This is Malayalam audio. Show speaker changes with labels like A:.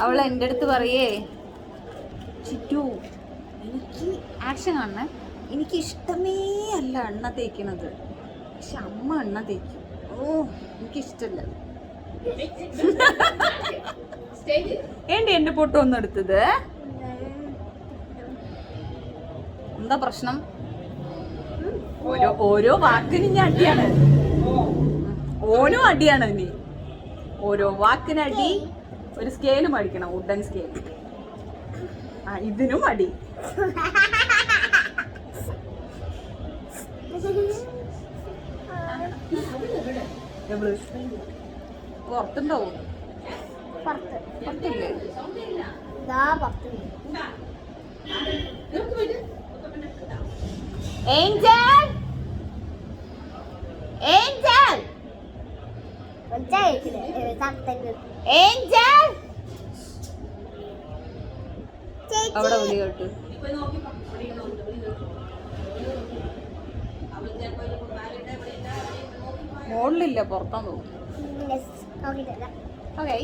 A: അവൾ എൻ്റെ അടുത്ത് പറയേ, ചിറ്റു എനിക്ക് ആക്ഷൻ കാണണേ, എനിക്ക് ഇഷ്ടമേ അല്ല എണ്ണ തേക്കണത്, പക്ഷെ അമ്മ എണ്ണ തേക്കും. ഓ എനിക്കിഷ്ടല്ല. ഏണ്ടി എന്റെ പൊട്ടോ ഒന്നും എടുത്തത്? എന്താ പ്രശ്നം? ഓരോ വാക്കിനും ഞാൻ അടിയാണ്, ഓരോ അടിയാണ്. ഇനി ഓരോ വാക്കിനടി. ഒരു സ്കെയിലും അടിക്കണം, വുഡൻ സ്കെയിൽ. ആ ഇതിനും അടി. പുറത്തുണ്ടാവും. പുറത്തില്ലേ? Angel, Angel, Angel. അവിടെ വിളി കേട്ടു. മോളിലില്ല, പുറത്താന്ന് തോന്നുന്നു. ഓക്കെ.